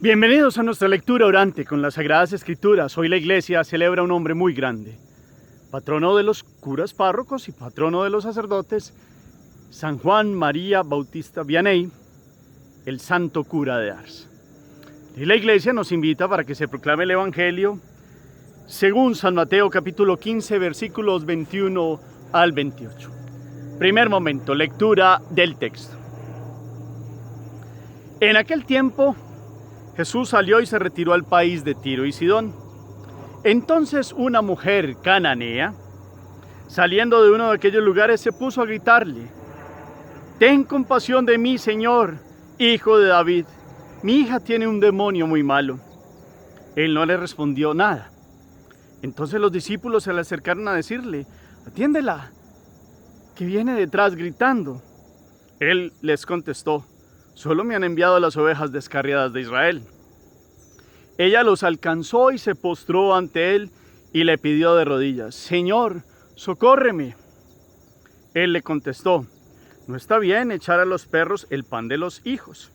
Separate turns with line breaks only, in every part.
Bienvenidos a nuestra lectura orante con las Sagradas Escrituras. Hoy la Iglesia celebra un hombre muy grande, patrono de los curas párrocos y patrono de los sacerdotes, San Juan María Bautista Vianney, el santo cura de Ars. Y la Iglesia nos invita para que se proclame el Evangelio según San Mateo capítulo 15 versículos 21 al 28. Primer momento, lectura del texto. En aquel tiempo Jesús salió y se retiró al país de Tiro y Sidón. Entonces una mujer cananea, saliendo de uno de aquellos lugares, se puso a gritarle: «Ten compasión de mí, Señor, hijo de David. Mi hija tiene un demonio muy malo». Él no le respondió nada. Entonces los discípulos se le acercaron a decirle: «Atiéndela, que viene detrás gritando». Él les contestó: «Solo me han enviado las ovejas descarriadas de Israel». Ella los alcanzó y se postró ante él y le pidió de rodillas: «Señor, socórreme». Él le contestó: «No está bien echar a los perros el pan de los hijos,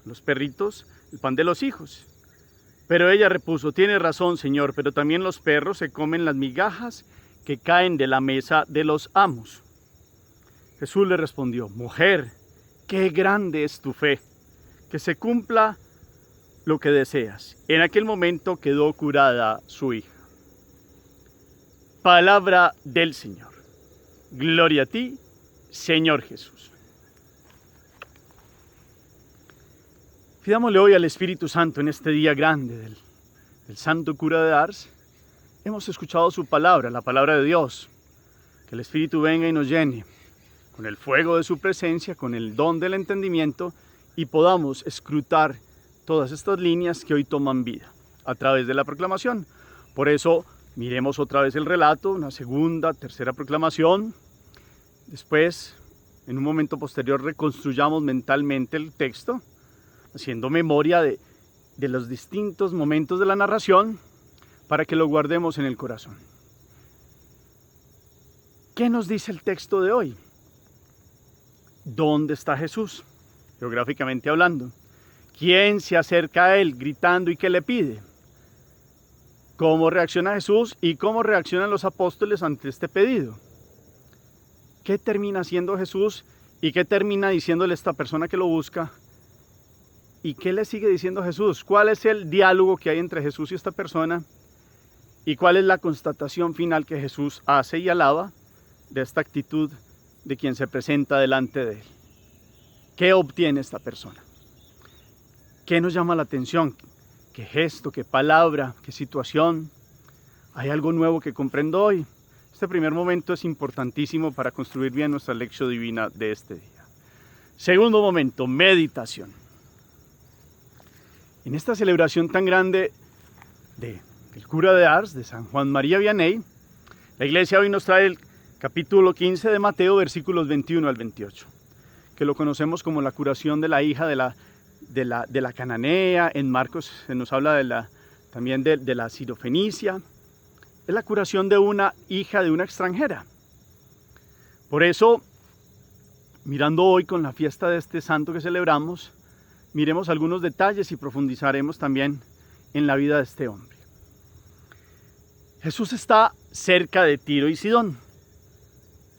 los perritos el pan de los hijos». Pero ella repuso: «Tiene razón, Señor, pero también los perros se comen las migajas que caen de la mesa de los amos». Jesús le respondió: «Mujer, qué grande es tu fe, que se cumpla lo que deseas». En aquel momento quedó curada su hija. Palabra del Señor. Gloria a ti, Señor Jesús. Pidámosle hoy al Espíritu Santo en este día grande del santo cura de Ars. Hemos escuchado su palabra, la palabra de Dios. Que el Espíritu venga y nos llene con el fuego de su presencia, con el don del entendimiento, y podamos escrutar todas estas líneas que hoy toman vida a través de la proclamación. Por eso miremos otra vez el relato, una segunda, tercera proclamación. Después, en un momento posterior, reconstruyamos mentalmente el texto, haciendo memoria de los distintos momentos de la narración para que lo guardemos en el corazón. ¿Qué nos dice el texto de hoy? ¿Dónde está Jesús? Geográficamente hablando. ¿Quién se acerca a él gritando y qué le pide? ¿Cómo reacciona Jesús y cómo reaccionan los apóstoles ante este pedido? ¿Qué termina haciendo Jesús y qué termina diciéndole esta persona que lo busca? ¿Y qué le sigue diciendo Jesús? ¿Cuál es el diálogo que hay entre Jesús y esta persona? ¿Y cuál es la constatación final que Jesús hace y alaba de esta actitud de quien se presenta delante de él? ¿Qué obtiene esta persona? ¿Qué nos llama la atención? ¿Qué gesto, qué palabra, qué situación? ¿Hay algo nuevo que comprendo hoy? Este primer momento es importantísimo para construir bien nuestra lección divina de este día. Segundo momento, meditación. En esta celebración tan grande del cura de Ars, de San Juan María Vianney, la Iglesia hoy nos trae el capítulo 15 de Mateo, versículos 21 al 28, que lo conocemos como la curación de la hija de la cananea. En Marcos se nos habla también de la sirofenicia. Es la curación de una hija de una extranjera. Por eso, mirando hoy con la fiesta de este santo que celebramos, miremos algunos detalles y profundizaremos también en la vida de este hombre. Jesús está cerca de Tiro y Sidón.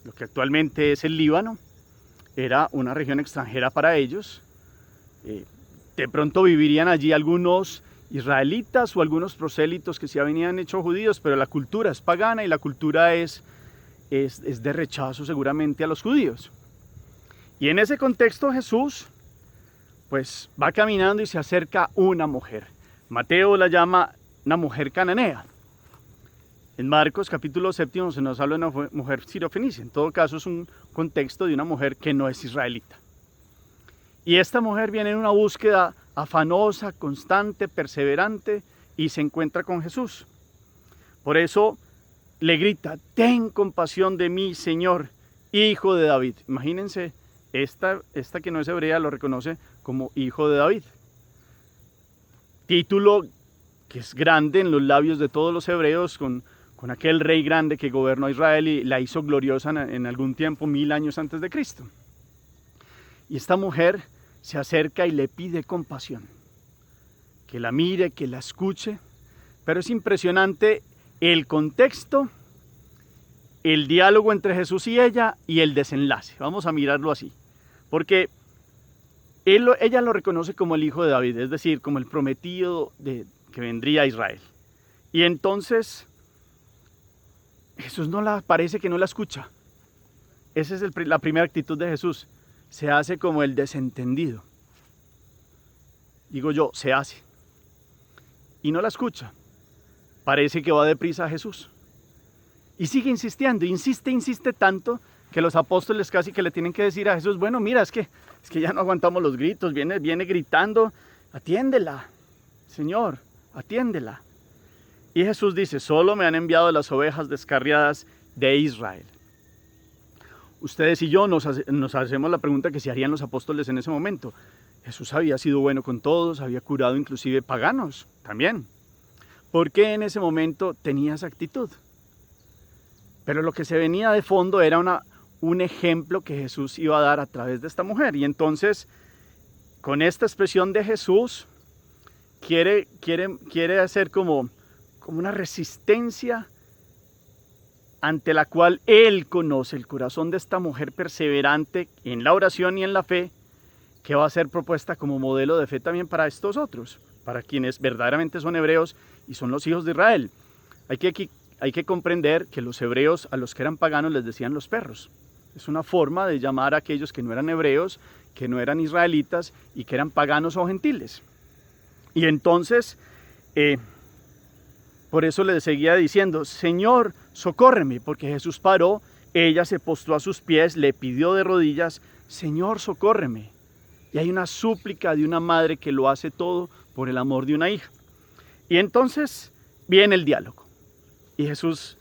Lo que actualmente es el Líbano era una región extranjera para ellos. De pronto vivirían allí algunos israelitas o algunos prosélitos que se habían hecho judíos, pero la cultura es pagana y la cultura es de rechazo seguramente a los judíos. Y en ese contexto Jesús pues va caminando y se acerca una mujer. Mateo la llama una mujer cananea. En Marcos capítulo 7 se nos habla de una mujer sirofenicia. En todo caso es un contexto de una mujer que no es israelita. Y esta mujer viene en una búsqueda afanosa, constante, perseverante, y se encuentra con Jesús. Por eso le grita: «Ten compasión de mí, Señor, hijo de David». Imagínense, esta que no es hebrea lo reconoce como hijo de David. Título que es grande en los labios de todos los hebreos, con aquel rey grande que gobernó Israel y la hizo gloriosa en algún tiempo, 1000 años antes de Cristo. Y esta mujer se acerca y le pide compasión. que la mire, que la escuche, pero es impresionante el contexto, el diálogo entre Jesús y ella y el desenlace. Vamos a mirarlo así, porque ella lo reconoce como el hijo de David, es decir, como el prometido que vendría a Israel. Y entonces Jesús parece que no la escucha. Esa es la primera actitud de Jesús. Se hace como el desentendido. Digo yo, se hace. Y no la escucha. Parece que va deprisa a Jesús. Y sigue insistiendo, insiste tanto que los apóstoles casi que le tienen que decir a Jesús, bueno, mira, es que ya no aguantamos los gritos, viene gritando, atiéndela, Señor, atiéndela. Y Jesús dice, solo me han enviado las ovejas descarriadas de Israel. Ustedes y yo nos hacemos la pregunta que se harían los apóstoles en ese momento. Jesús había sido bueno con todos, había curado inclusive paganos también. ¿Por qué en ese momento tenía esa actitud? Pero lo que se venía de fondo era un ejemplo que Jesús iba a dar a través de esta mujer. Y entonces, con esta expresión de Jesús, quiere hacer como una resistencia ante la cual Él conoce el corazón de esta mujer perseverante en la oración y en la fe, que va a ser propuesta como modelo de fe también para estos otros, para quienes verdaderamente son hebreos y son los hijos de Israel. Hay que comprender que los hebreos a los que eran paganos les decían los perros. Es una forma de llamar a aquellos que no eran hebreos, que no eran israelitas y que eran paganos o gentiles. Y entonces, por eso le seguía diciendo, Señor, socórreme, porque Jesús paró, ella se postró a sus pies, le pidió de rodillas, Señor, socórreme. Y hay una súplica de una madre que lo hace todo por el amor de una hija. Y entonces viene el diálogo. Y Jesús,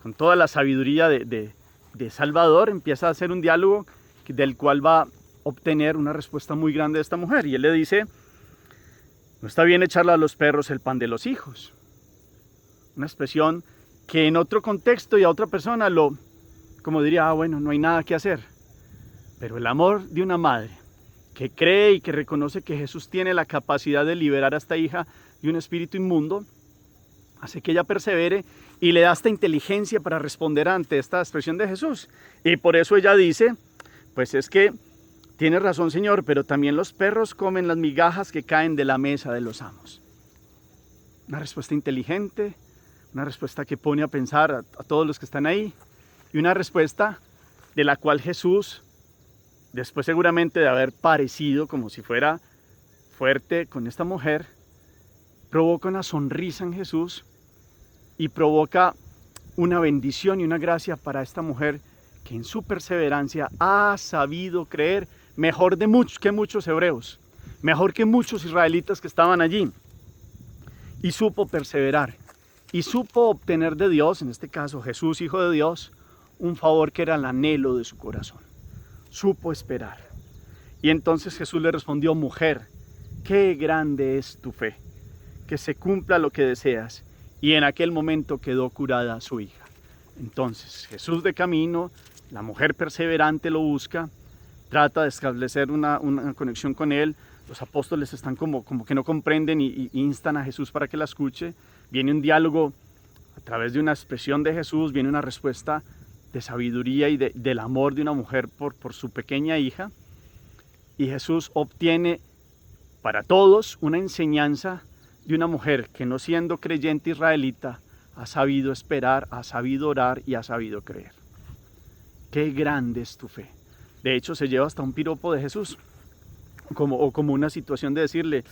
con toda la sabiduría de Salvador, empieza a hacer un diálogo del cual va a obtener una respuesta muy grande de esta mujer. Y él le dice, no está bien echarle a los perros el pan de los hijos. Una expresión que en otro contexto y a otra persona como diría, bueno, no hay nada que hacer. Pero el amor de una madre que cree y que reconoce que Jesús tiene la capacidad de liberar a esta hija de un espíritu inmundo, hace que ella persevere y le da esta inteligencia para responder ante esta expresión de Jesús. Y por eso ella dice, pues es que tiene razón, Señor, pero también los perros comen las migajas que caen de la mesa de los amos. Una respuesta inteligente, una respuesta que pone a pensar a todos los que están ahí, y una respuesta de la cual Jesús, después seguramente de haber parecido como si fuera fuerte con esta mujer, provoca una sonrisa en Jesús y provoca una bendición y una gracia para esta mujer que en su perseverancia ha sabido creer mejor que muchos hebreos, mejor que muchos israelitas que estaban allí, y supo perseverar y supo obtener de Dios, en este caso Jesús, Hijo de Dios, un favor que era el anhelo de su corazón. Supo esperar. Y entonces Jesús le respondió, mujer, qué grande es tu fe, que se cumpla lo que deseas. Y en aquel momento quedó curada su hija. Entonces Jesús de camino, la mujer perseverante lo busca, trata de establecer una conexión con él. Los apóstoles están como que no comprenden y instan a Jesús para que la escuche. Viene un diálogo a través de una expresión de Jesús, viene una respuesta de sabiduría y del amor de una mujer por su pequeña hija. Y Jesús obtiene para todos una enseñanza de una mujer que, no siendo creyente israelita, ha sabido esperar, ha sabido orar y ha sabido creer. Qué grande es tu fe. De hecho, se lleva hasta un piropo de Jesús, como una situación de decirle,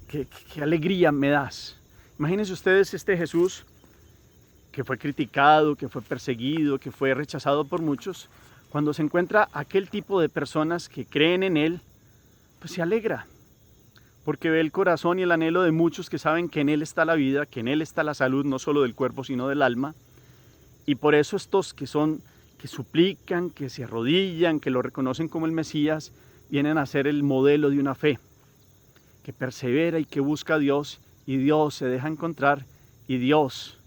qué alegría me das. Imagínense ustedes este Jesús que fue criticado, que fue perseguido, que fue rechazado por muchos. Cuando se encuentra aquel tipo de personas que creen en él, pues se alegra, porque ve el corazón y el anhelo de muchos que saben que en él está la vida, que en él está la salud, no solo del cuerpo, sino del alma. Y por eso estos que suplican, que se arrodillan, que lo reconocen como el Mesías, vienen a ser el modelo de una fe que persevera y que busca a Dios, y Dios se deja encontrar, y Dios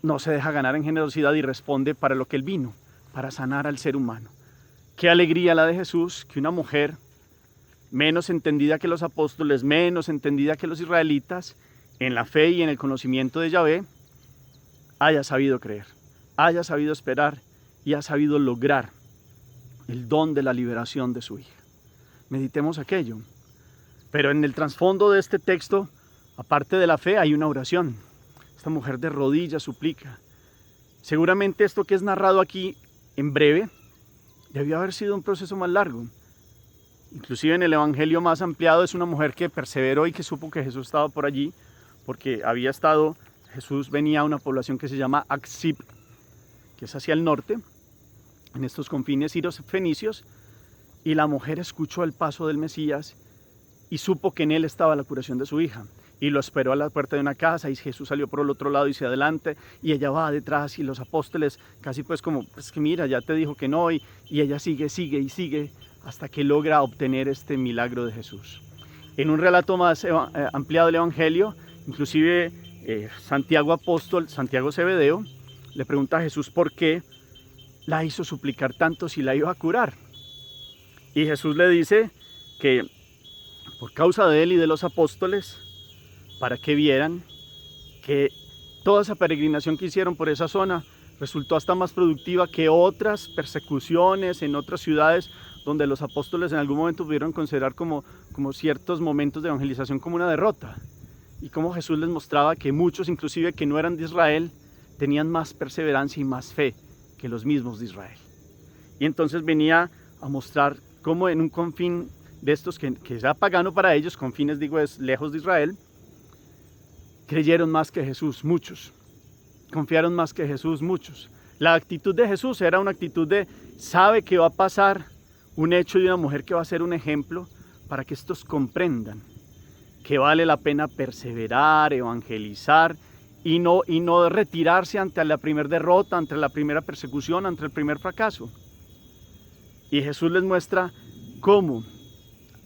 no se deja ganar en generosidad y responde para lo que él vino, para sanar al ser humano. Qué alegría la de Jesús, que una mujer menos entendida que los apóstoles, menos entendida que los israelitas, en la fe y en el conocimiento de Yahvé, haya sabido creer, haya sabido esperar y ha sabido lograr el don de la liberación de su hija. Meditemos aquello. Pero en el trasfondo de este texto, aparte de la fe, hay una oración. Esta mujer de rodillas suplica. Seguramente esto que es narrado aquí en breve, debió haber sido un proceso más largo. Inclusive en el evangelio más ampliado es una mujer que perseveró y que supo que Jesús estaba por allí, porque Jesús venía a una población que se llama Aksib, que es hacia el norte, en estos confines sirio-fenicios, y la mujer escuchó el paso del Mesías y supo que en él estaba la curación de su hija. Y lo esperó a la puerta de una casa y Jesús salió por el otro lado y hacia adelante y ella va detrás y los apóstoles casi pues como, pues que mira, ya te dijo que no y ella sigue hasta que logra obtener este milagro de Jesús. En un relato más ampliado del Evangelio, inclusive Santiago apóstol, Santiago Zebedeo, le pregunta a Jesús por qué la hizo suplicar tanto si la iba a curar. Y Jesús le dice que por causa de él y de los apóstoles, para que vieran que toda esa peregrinación que hicieron por esa zona resultó hasta más productiva que otras persecuciones en otras ciudades donde los apóstoles en algún momento pudieron considerar como ciertos momentos de evangelización como una derrota. Y como Jesús les mostraba que muchos, inclusive que no eran de Israel, tenían más perseverancia y más fe que los mismos de Israel. Y entonces venía a mostrar cómo en un confín de estos que era pagano para ellos, confines digo es lejos de Israel, creyeron más que Jesús, muchos. Confiaron más que Jesús, muchos. La actitud de Jesús era una actitud de, sabe que va a pasar un hecho de una mujer que va a ser un ejemplo para que estos comprendan que vale la pena perseverar, evangelizar y no retirarse ante la primera derrota, ante la primera persecución, ante el primer fracaso. Y Jesús les muestra cómo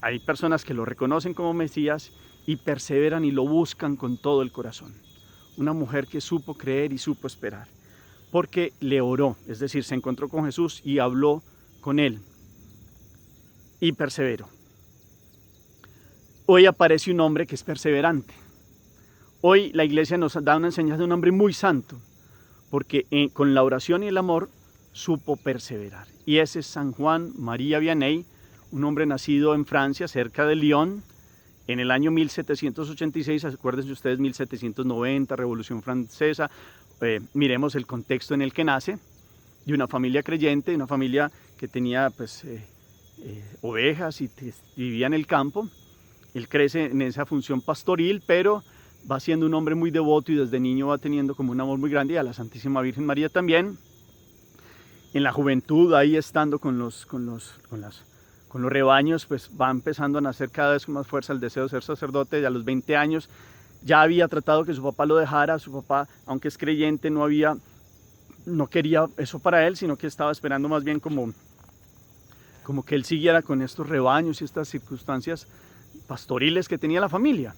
hay personas que lo reconocen como Mesías y perseveran y lo buscan con todo el corazón. Una mujer que supo creer y supo esperar, porque le oró, es decir, se encontró con Jesús y habló con él y perseveró. Hoy aparece un hombre que es perseverante. Hoy la iglesia nos da una enseñanza de un hombre muy santo, porque con la oración y el amor supo perseverar. Y ese es San Juan María Vianney, un hombre nacido en Francia, cerca de Lyon, en el año 1786, acuérdense ustedes, 1790, Revolución Francesa, miremos el contexto en el que nace, de una familia creyente, de una familia que tenía pues, ovejas y vivía en el campo. Él crece en esa función pastoril, pero va siendo un hombre muy devoto y desde niño va teniendo como un amor muy grande y a la Santísima Virgen María también. En la juventud, ahí estando con los rebaños, pues va empezando a nacer cada vez con más fuerza el deseo de ser sacerdote. Y a los 20 años ya había tratado que su papá lo dejara. Su papá, aunque es creyente, no quería eso para él, sino que estaba esperando más bien como que él siguiera con estos rebaños y estas circunstancias pastoriles que tenía la familia.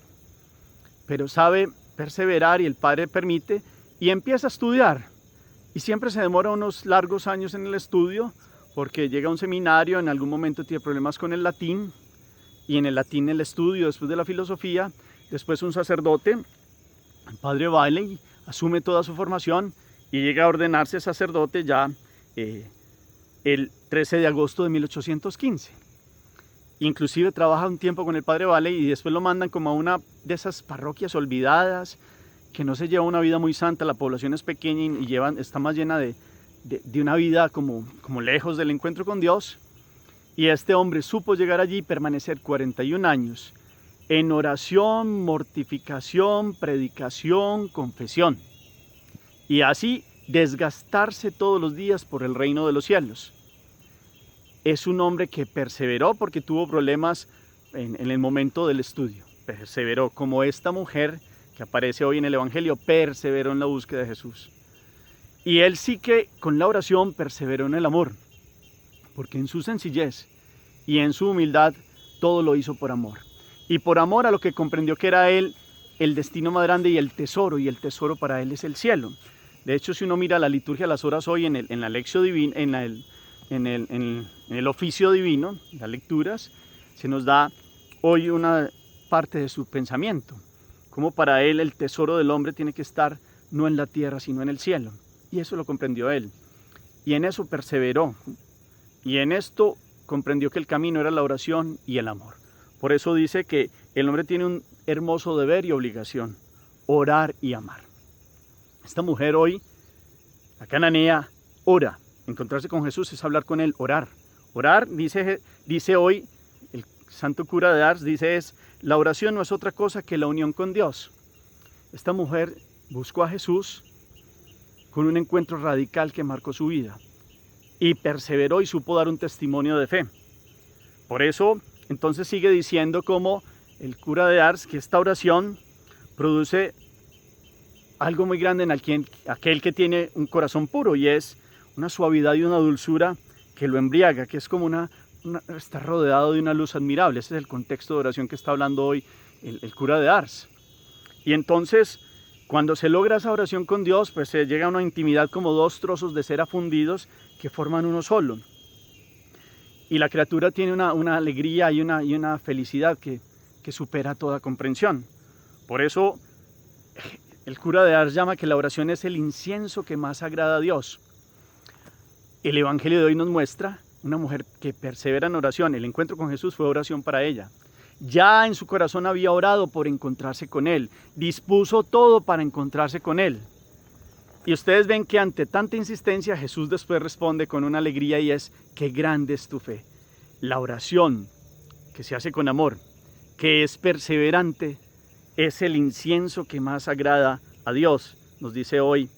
Pero sabe perseverar y el padre permite y empieza a estudiar. Y siempre se demora unos largos años en el estudio, porque llega a un seminario, en algún momento tiene problemas con el latín, y en el latín el estudio, después de la filosofía, después un sacerdote, el padre Bailey, asume toda su formación y llega a ordenarse sacerdote ya el 13 de agosto de 1815. Inclusive trabaja un tiempo con el padre Bailey y después lo mandan como a una de esas parroquias olvidadas, que no se lleva una vida muy santa, la población es pequeña y está más llena de una vida como lejos del encuentro con Dios. Y este hombre supo llegar allí y permanecer 41 años en oración, mortificación, predicación, confesión. Y así desgastarse todos los días por el reino de los cielos. Es un hombre que perseveró porque tuvo problemas en el momento del estudio. Perseveró como esta mujer que aparece hoy en el Evangelio, perseveró en la búsqueda de Jesús. Y él sí que con la oración perseveró en el amor, porque en su sencillez y en su humildad todo lo hizo por amor. Y por amor a lo que comprendió que era él el destino más grande y el tesoro para él es el cielo. De hecho, si uno mira la liturgia de las horas hoy en la lección divina, en el oficio divino, las lecturas, se nos da hoy una parte de su pensamiento, como para él el tesoro del hombre tiene que estar no en la tierra sino en el cielo, y eso lo comprendió él, y en eso perseveró, y en esto comprendió que el camino era la oración y el amor. Por eso dice que el hombre tiene un hermoso deber y obligación: orar y amar. Esta mujer hoy, la cananea, ora. Encontrarse con Jesús es hablar con él, orar. Orar, dice hoy el santo cura de Ars, dice la oración no es otra cosa que la unión con Dios. Esta mujer buscó a Jesús con un encuentro radical que marcó su vida y perseveró y supo dar un testimonio de fe. Por eso, entonces sigue diciendo como el cura de Ars que esta oración produce algo muy grande en aquel que tiene un corazón puro, y es una suavidad y una dulzura que lo embriaga, que es como está rodeado de una luz admirable. Ese es el contexto de oración que está hablando hoy el cura de Ars. Y entonces, cuando se logra esa oración con Dios, pues se llega a una intimidad como dos trozos de cera fundidos que forman uno solo. Y la criatura tiene una alegría y una felicidad que supera toda comprensión. Por eso, el cura de Ars llama que la oración es el incienso que más agrada a Dios. El Evangelio de hoy nos muestra una mujer que persevera en oración. El encuentro con Jesús fue oración para ella. Ya en su corazón había orado por encontrarse con Él. Dispuso todo para encontrarse con Él. Y ustedes ven que ante tanta insistencia Jesús después responde con una alegría, y es: qué grande es tu fe. La oración que se hace con amor, que es perseverante, es el incienso que más agrada a Dios. Nos dice hoy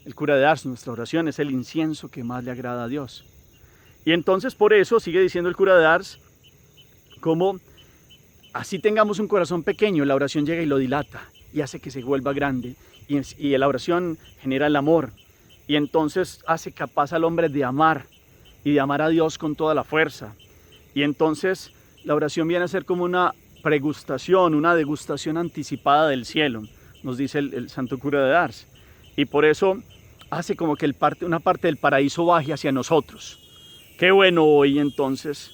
el cura de Ars, nuestra oración es el incienso que más le agrada a Dios. Y entonces por eso sigue diciendo el cura de Ars, como así tengamos un corazón pequeño, la oración llega y lo dilata y hace que se vuelva grande, y la oración genera el amor, y entonces hace capaz al hombre de amar, y de amar a Dios con toda la fuerza. Y entonces la oración viene a ser como una pregustación, una degustación anticipada del cielo, nos dice el santo cura de Ars. Y por eso hace como que una parte del paraíso baje hacia nosotros. Qué bueno hoy entonces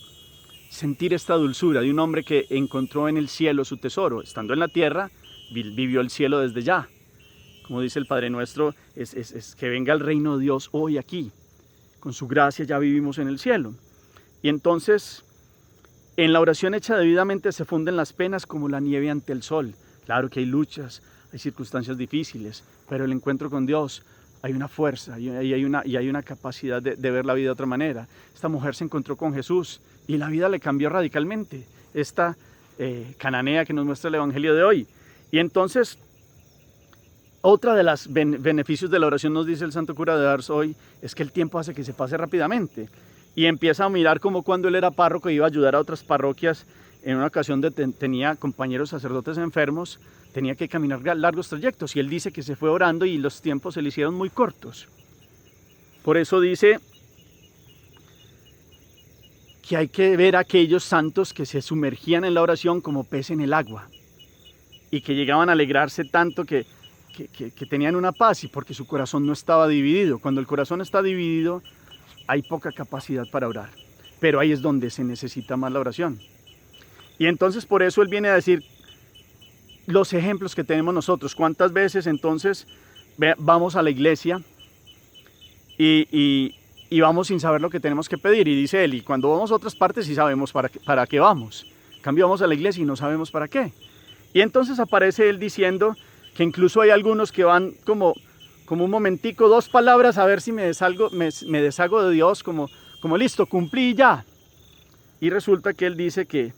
sentir esta dulzura de un hombre que encontró en el cielo su tesoro. Estando en la tierra, vivió el cielo desde ya. Como dice el Padre Nuestro, es que venga el reino de Dios hoy aquí. Con su gracia ya vivimos en el cielo. Y entonces, en la oración hecha debidamente se funden las penas como la nieve ante el sol. Claro que hay luchas, hay circunstancias difíciles, pero el encuentro con Dios, hay una fuerza y hay una capacidad de ver la vida de otra manera. Esta mujer se encontró con Jesús y la vida le cambió radicalmente. Esta cananea que nos muestra el Evangelio de hoy. Y entonces, otra de los beneficios de la oración, nos dice el santo cura de Ars hoy, es que el tiempo hace que se pase rápidamente. Y empieza a mirar como cuando él era párroco iba a ayudar a otras parroquias. En una ocasión tenía compañeros sacerdotes enfermos, tenía que caminar largos trayectos, y él dice que se fue orando y los tiempos se le hicieron muy cortos. Por eso dice que hay que ver a aquellos santos que se sumergían en la oración como pez en el agua, y que llegaban a alegrarse tanto que tenían una paz, y porque su corazón no estaba dividido. Cuando el corazón está dividido, hay poca capacidad para orar, pero ahí es donde se necesita más la oración. Y entonces por eso él viene a decir los ejemplos que tenemos nosotros. ¿Cuántas veces entonces vamos a la iglesia y vamos sin saber lo que tenemos que pedir? Y dice él, y cuando vamos a otras partes sí sabemos para qué vamos. En cambio vamos a la iglesia y no sabemos para qué. Y entonces aparece él diciendo que incluso hay algunos que van como un momentico, 2 palabras, a ver si me deshago de Dios, como listo, cumplí ya. Y resulta que él dice que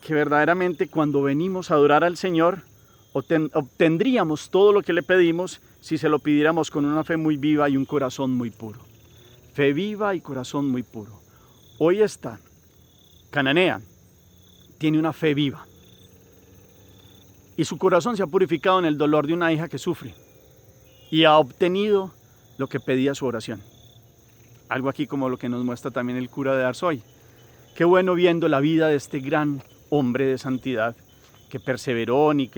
verdaderamente cuando venimos a adorar al Señor obtendríamos todo lo que le pedimos si se lo pidiéramos con una fe muy viva y un corazón muy puro. Fe viva y corazón muy puro. Hoy esta cananea tiene una fe viva y su corazón se ha purificado en el dolor de una hija que sufre y ha obtenido lo que pedía su oración. Algo aquí como lo que nos muestra también el cura de Ars hoy. Qué bueno viendo la vida de este gran hombre de santidad que perseveró, ni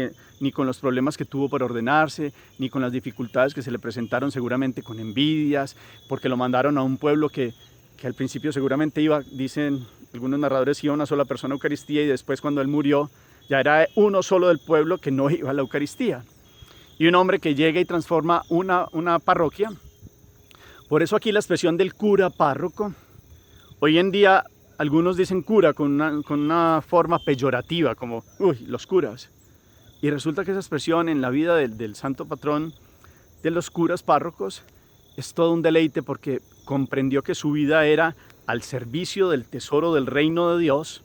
con los problemas que tuvo por ordenarse, ni con las dificultades que se le presentaron seguramente con envidias, porque lo mandaron a un pueblo que que al principio seguramente iba, dicen algunos narradores, iba una sola persona a Eucaristía, y después cuando él murió ya era uno solo del pueblo que no iba a la Eucaristía. Y un hombre que llega y transforma una parroquia. Por eso aquí la expresión del cura párroco. Hoy en día algunos dicen cura con una forma peyorativa, como, uy, los curas. Y resulta que esa expresión en la vida del santo patrón de los curas párrocos es todo un deleite, porque comprendió que su vida era al servicio del tesoro del reino de Dios,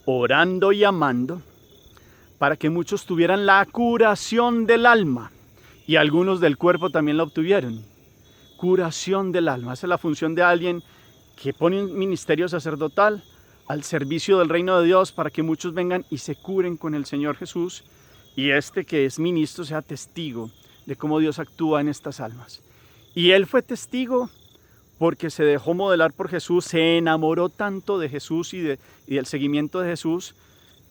orando y amando, para que muchos tuvieran la curación del alma, y algunos del cuerpo también la obtuvieron. Curación del alma, esa es la función de alguien que pone un ministerio sacerdotal al servicio del reino de Dios, para que muchos vengan y se curen con el Señor Jesús, y este que es ministro sea testigo de cómo Dios actúa en estas almas. Y él fue testigo porque se dejó modelar por Jesús, se enamoró tanto de Jesús y del seguimiento de Jesús,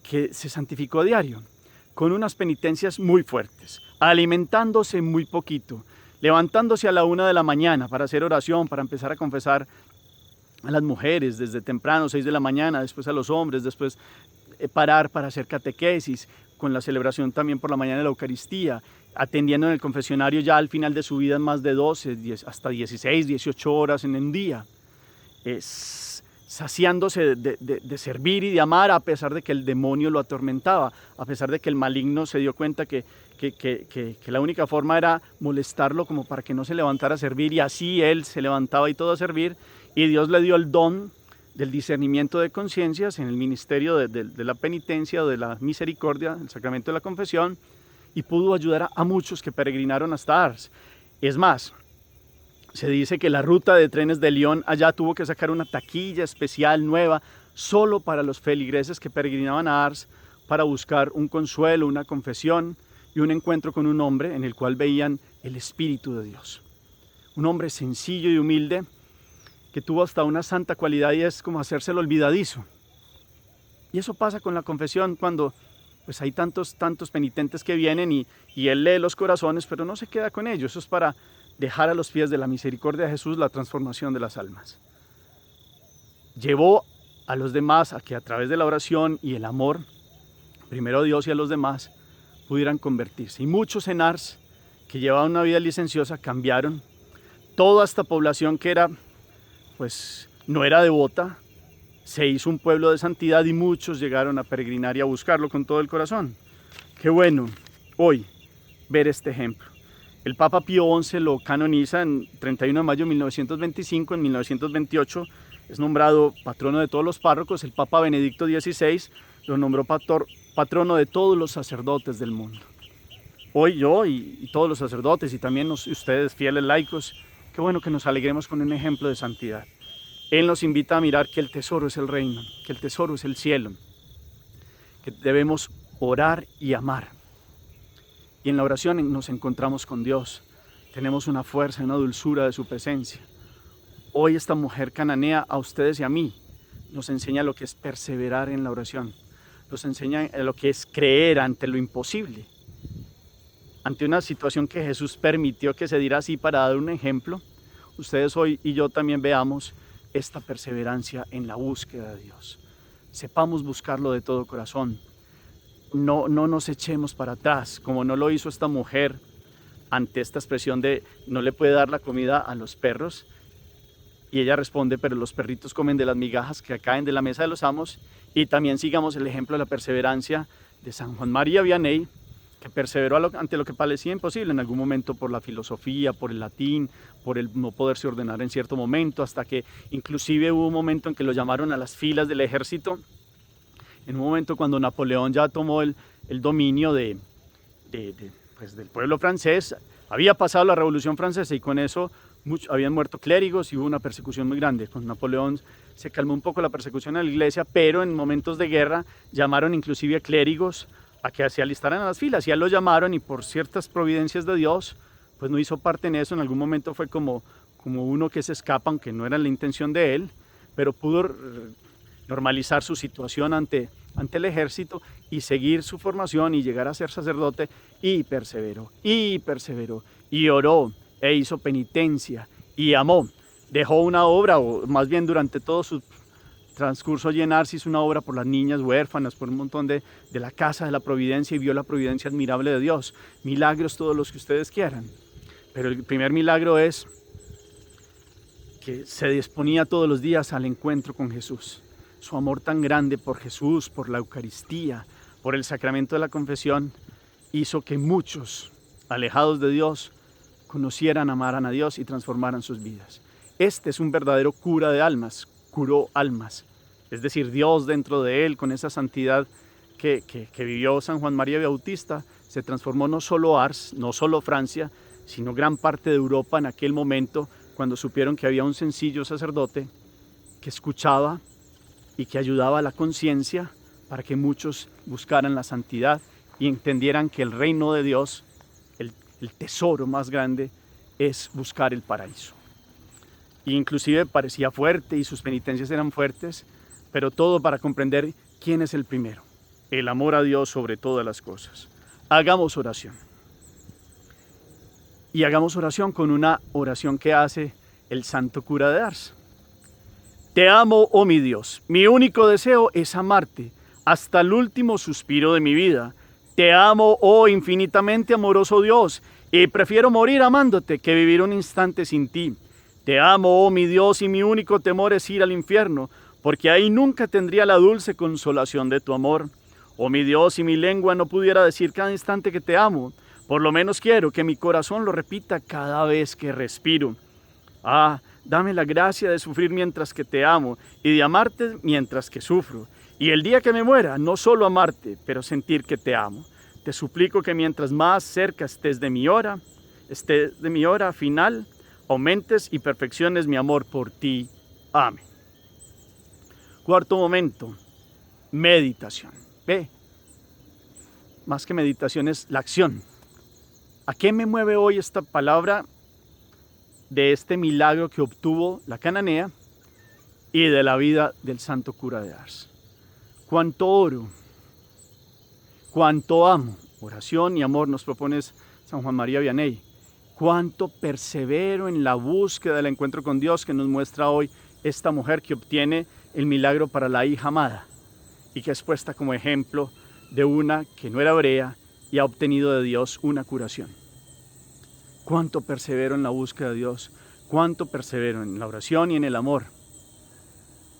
que se santificó a diario, con unas penitencias muy fuertes, alimentándose muy poquito, levantándose a la 1 de la mañana para hacer oración, para empezar a confesar a las mujeres desde temprano, 6 de la mañana, después a los hombres, después parar para hacer catequesis, con la celebración también por la mañana de la Eucaristía, atendiendo en el confesionario ya al final de su vida más de 12, hasta 16, 18 horas en un día, saciándose de servir y de amar, a pesar de que el demonio lo atormentaba, a pesar de que el maligno se dio cuenta que la única forma era molestarlo como para que no se levantara a servir, y así él se levantaba y todo a servir, y Dios le dio el don del discernimiento de conciencias en el ministerio de la penitencia o de la misericordia, el sacramento de la confesión, y pudo ayudar a muchos que peregrinaron hasta Ars. Es más, se dice que la ruta de trenes de Lyon allá tuvo que sacar una taquilla especial nueva solo para los feligreses que peregrinaban a Ars, para buscar un consuelo, una confesión y un encuentro con un hombre en el cual veían el Espíritu de Dios. Un hombre sencillo y humilde, que tuvo hasta una santa cualidad, y es como hacérselo olvidadizo. Y eso pasa con la confesión cuando pues hay tantos penitentes que vienen y él lee los corazones, pero no se queda con ellos. Eso es para dejar a los pies de la misericordia de Jesús la transformación de las almas. Llevó a los demás a que a través de la oración y el amor, primero a Dios y a los demás, pudieran convertirse. Y muchos en Ars, que llevaban una vida licenciosa, cambiaron. Toda esta población que era, pues no era devota, se hizo un pueblo de santidad, y muchos llegaron a peregrinar y a buscarlo con todo el corazón. Qué bueno hoy ver este ejemplo. El Papa Pío XI lo canoniza en 31 de mayo de 1925. En 1928 es nombrado patrono de todos los párrocos. El Papa Benedicto XVI lo nombró patrono de todos los sacerdotes del mundo. Hoy yo y todos los sacerdotes, y también ustedes fieles laicos, qué bueno que nos alegremos con un ejemplo de santidad. Él nos invita a mirar que el tesoro es el reino, que el tesoro es el cielo, que debemos orar y amar. Y en la oración nos encontramos con Dios, tenemos una fuerza, una dulzura de su presencia. Hoy esta mujer cananea, a ustedes y a mí, nos enseña lo que es perseverar en la oración, nos enseña lo que es creer ante lo imposible, ante una situación que Jesús permitió que se diera así para dar un ejemplo. Ustedes hoy y yo también veamos esta perseverancia en la búsqueda de Dios. Sepamos buscarlo de todo corazón. No nos echemos para atrás, como no lo hizo esta mujer ante esta expresión de no le puede dar la comida a los perros. Y ella responde, pero los perritos comen de las migajas que caen de la mesa de los amos. Y también sigamos el ejemplo de la perseverancia de San Juan María Vianney, que perseveró ante lo que parecía imposible en algún momento, por la filosofía, por el latín, por el no poderse ordenar en cierto momento, hasta que inclusive hubo un momento en que lo llamaron a las filas del ejército, en un momento cuando Napoleón ya tomó el dominio del pueblo francés. Había pasado la Revolución Francesa y con eso habían muerto clérigos y hubo una persecución muy grande. Con Napoleón se calmó un poco la persecución a la iglesia, pero en momentos de guerra llamaron inclusive a clérigos a que se alistaran a las filas, y a él lo llamaron, y por ciertas providencias de Dios pues no hizo parte en eso. En algún momento fue como uno que se escapa, aunque no era la intención de él, pero pudo normalizar su situación ante el ejército y seguir su formación y llegar a ser sacerdote, y perseveró, y oró, e hizo penitencia, y amó. dejó una obra, o más bien durante todo su transcurso allí en Ars hizo una obra por las niñas huérfanas, por un montón de la casa de la providencia, y vio la providencia admirable de Dios. Milagros todos los que ustedes quieran, pero el primer milagro es que se disponía todos los días al encuentro con Jesús. Su amor tan grande por Jesús, por la Eucaristía, por el sacramento de la confesión, hizo que muchos alejados de Dios conocieran, amaran a Dios y transformaran sus vidas. Este es un verdadero cura de almas, curó almas, es decir, Dios dentro de él, con esa santidad que vivió San Juan María Bautista, se transformó no solo Ars, no solo Francia, sino gran parte de Europa en aquel momento, cuando supieron que había un sencillo sacerdote que escuchaba y que ayudaba a la conciencia para que muchos buscaran la santidad y entendieran que el reino de Dios, el tesoro más grande, es buscar el paraíso. E inclusive parecía fuerte y sus penitencias eran fuertes, pero todo para comprender quién es el primero, el amor a Dios sobre todas las cosas. Hagamos oración. Y hagamos oración con una oración que hace el santo cura de Ars. Te amo, oh mi Dios, mi único deseo es amarte hasta el último suspiro de mi vida. Te amo, oh infinitamente amoroso Dios, y prefiero morir amándote que vivir un instante sin ti. Te amo, oh mi Dios, y mi único temor es ir al infierno, porque ahí nunca tendría la dulce consolación de tu amor. Oh mi Dios, si mi lengua no pudiera decir cada instante que te amo, por lo menos quiero que mi corazón lo repita cada vez que respiro. Ah, dame la gracia de sufrir mientras que te amo y de amarte mientras que sufro. Y el día que me muera, no solo amarte, pero sentir que te amo. Te suplico que mientras más cerca estés de mi hora final, aumentes y perfecciones mi amor por ti. Amén. Cuarto momento, meditación. Ve, más que meditación es la acción. ¿A qué me mueve hoy esta palabra de este milagro que obtuvo la cananea y de la vida del santo cura de Ars? Cuánto oro, cuánto amo, oración y amor nos propone San Juan María Vianney. Cuánto persevero en la búsqueda del encuentro con Dios que nos muestra hoy esta mujer que obtiene el milagro para la hija amada y que es puesta como ejemplo de una que no era hebrea y ha obtenido de Dios una curación. Cuánto persevero en la búsqueda de Dios, cuánto persevero en la oración y en el amor.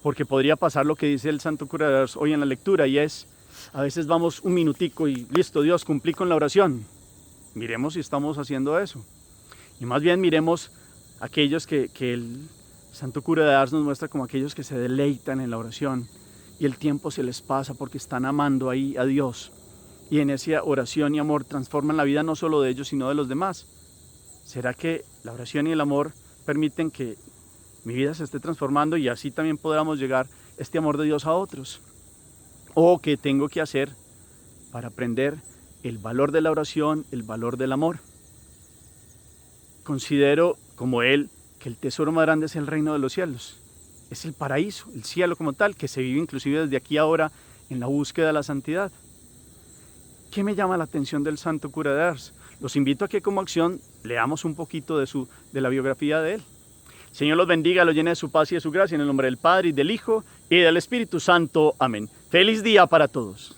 Porque podría pasar lo que dice el santo cura de Ars hoy en la lectura, y es, a veces vamos un minutico y listo, Dios, cumplí con la oración. Miremos si estamos haciendo eso. Y más bien miremos aquellos que el santo cura de Ars nos muestra como aquellos que se deleitan en la oración y el tiempo se les pasa porque están amando ahí a Dios. Y en esa oración y amor transforman la vida no solo de ellos, sino de los demás. ¿Será que la oración y el amor permiten que mi vida se esté transformando y así también podamos llegar este amor de Dios a otros? ¿O qué tengo que hacer para aprender el valor de la oración, el valor del amor? Considero, como él, que el tesoro más grande es el reino de los cielos. Es el paraíso, el cielo como tal, que se vive inclusive desde aquí ahora en la búsqueda de la santidad. ¿Qué me llama la atención del santo cura de Ars? Los invito a que como acción leamos un poquito de la biografía de él. El Señor los bendiga, los llene de su paz y de su gracia, en el nombre del Padre, y del Hijo, y del Espíritu Santo. Amén. Feliz día para todos.